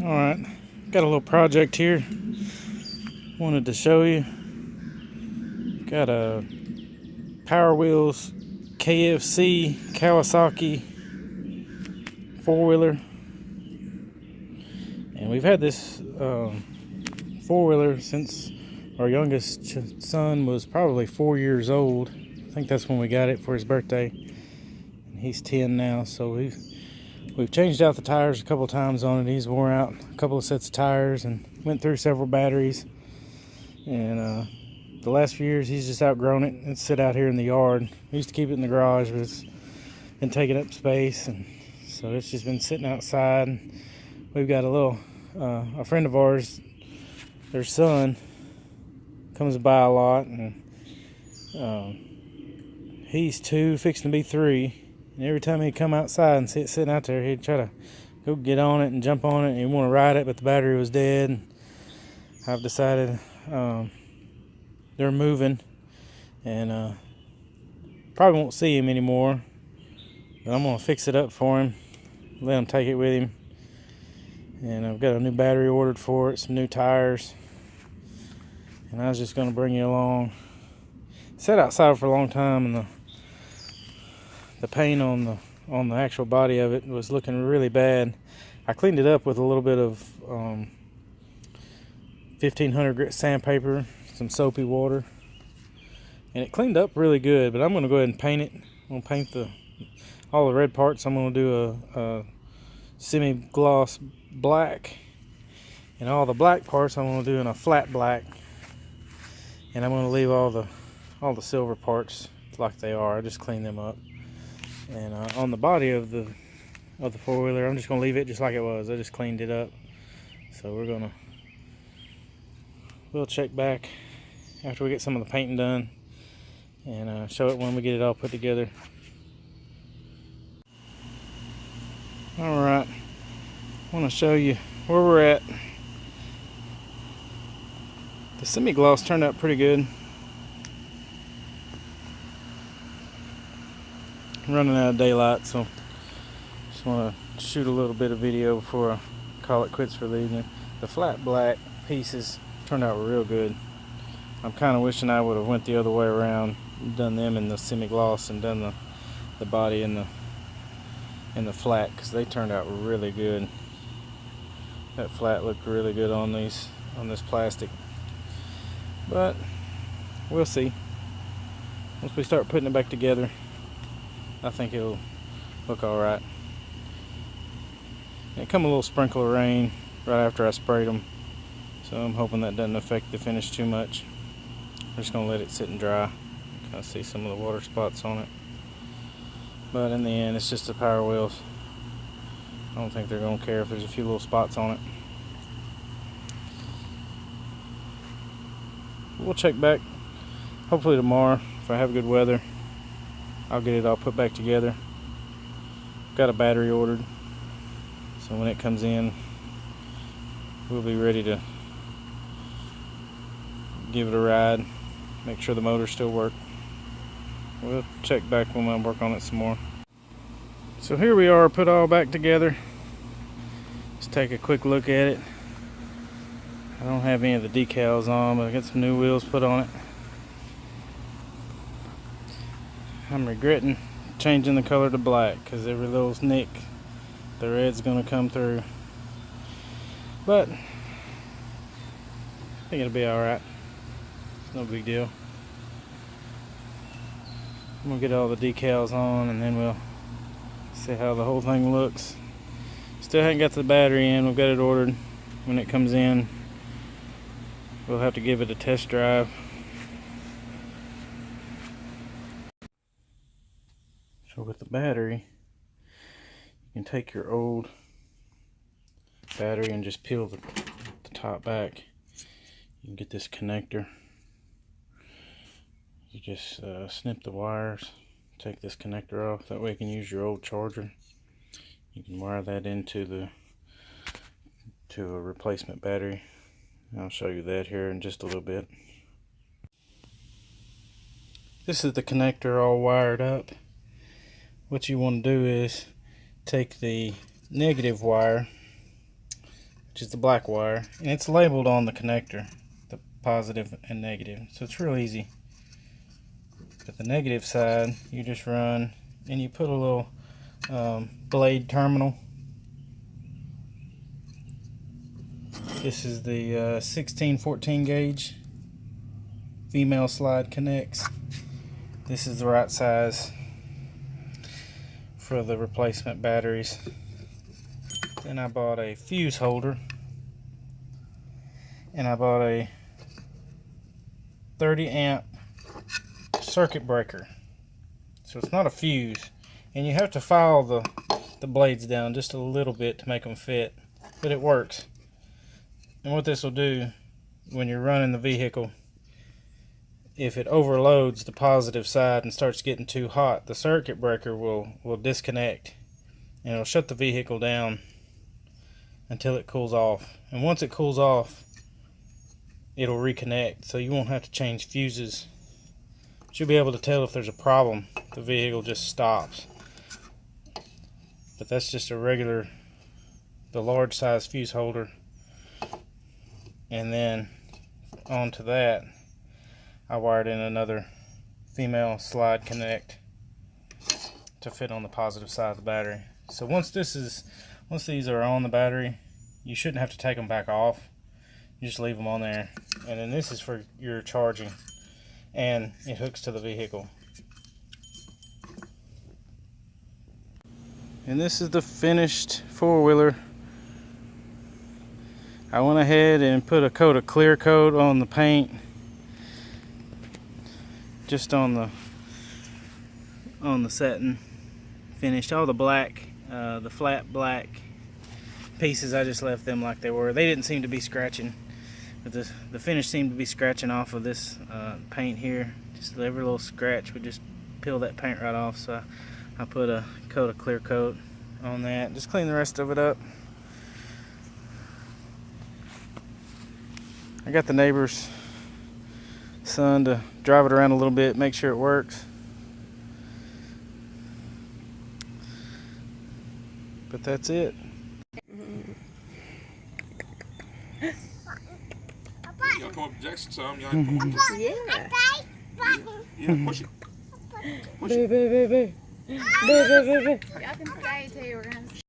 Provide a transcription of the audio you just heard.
Alright, got a little project here. Wanted to show you. Got a Power Wheels KFC Kawasaki four-wheeler. And we've had this four-wheeler since our youngest son was probably 4 years old. I think that's when we got it for his birthday. And he's 10 now, so we've changed out the tires a couple times on it. He's wore out a couple of sets of tires and went through several batteries. And the last few years he's just outgrown it and sit out here in the yard. We used to keep it in the garage, but it's been taking up space, and so it's just been sitting outside. And we've got a friend of ours, their son comes by a lot, and he's 2, fixing to be 3. And every time he'd come outside and see it sitting out there, he'd try to go get on it and jump on it, and he'd want to ride it, but the battery was dead. And I've decided they're moving, and probably won't see him anymore, but I'm going to fix it up for him, let him take it with him. And I've got a new battery ordered for it, some new tires, and I was just going to bring you along. Sat outside for a long time, and the paint on the actual body of it was looking really bad. I cleaned it up with a little bit of 1500 grit sandpaper, some soapy water, and it cleaned up really good. But I'm going to go ahead and paint it. I'm going to paint all the red parts. I'm going to do a semi-gloss black, and all the black parts I'm going to do in a flat black, and I'm going to leave all the silver parts like they are. I just cleaned them up. And on the body of the four-wheeler, I'm just going to leave it just like it was. I just cleaned it up. So we'll check back after we get some of the painting done, and show it when we get it all put together. Alright, I want to show you where we're at. The semi-gloss turned out pretty good. I'm running out of daylight, so just want to shoot a little bit of video before I call it quits for the evening. The flat black pieces turned out real good. I'm kind of wishing I would have went the other way around, done them in the semi-gloss and done the body in the flat, because they turned out really good. That flat looked really good on this plastic, but we'll see. Once we start putting it back together, I think it'll look alright. It come a little sprinkle of rain right after I sprayed them, so I'm hoping that doesn't affect the finish too much. I'm just going to let it sit and dry. Kind of see some of the water spots on it, but in the end it's just the Power Wheels. I don't think they're going to care if there's a few little spots on it. We'll check back hopefully tomorrow. If I have good weather, I'll get it all put back together. Got a battery ordered, so when it comes in, we'll be ready to give it a ride, make sure the motors still work. We'll check back when I work on it some more. So here we are, put all back together. Let's take a quick look at it. I don't have any of the decals on, but I got some new wheels put on it. I'm regretting changing the color to black, because every little nick, the red's going to come through. But I think it'll be alright. It's no big deal. I'm going to get all the decals on, and then we'll see how the whole thing looks. Still haven't got the battery in. We've got it ordered. When it comes in, we'll have to give it a test drive. So with the battery, you can take your old battery and just peel the top back. You can get this connector. You just snip the wires, take this connector off. That way you can use your old charger. You can wire that into a replacement battery. I'll show you that here in just a little bit. This is the connector all wired up. What you want to do is take the negative wire, which is the black wire, and it's labeled on the connector, the positive and negative, so it's real easy. But the negative side, you just run and you put a little blade terminal. This is the 16-14 gauge female slide connects. This is the right size for the replacement batteries. Then I bought a fuse holder, and I bought a 30 amp circuit breaker. So it's not a fuse, and you have to file the blades down just a little bit to make them fit, but it works. And what this will do when you're running the vehicle, if it overloads the positive side and starts getting too hot, the circuit breaker will disconnect, and it'll shut the vehicle down until it cools off. And once it cools off, it'll reconnect, so you won't have to change fuses. But you'll be able to tell if there's a problem. The vehicle just stops. But that's just a regular, the large size fuse holder. And then onto that, I wired in another female slide connect to fit on the positive side of the battery. So once these are on the battery, you shouldn't have to take them back off. You just leave them on there. And then this is for your charging, and it hooks to the vehicle. And this is the finished four-wheeler. I went ahead and put a coat of clear coat on the paint, just on the satin. Finished all the black, the flat black pieces. I just left them like they were. They didn't seem to be scratching, but the finish seemed to be scratching off of this paint here. Just every little scratch would just peel that paint right off. So I put a coat of clear coat on that. Just clean the rest of it up. I got the neighbor's son to drive it around a little bit, make sure it works. But that's it. Y'all come up to Jackson some, y'all come on. Yeah. Yeah, push it. Y'all can stay too. We're gonna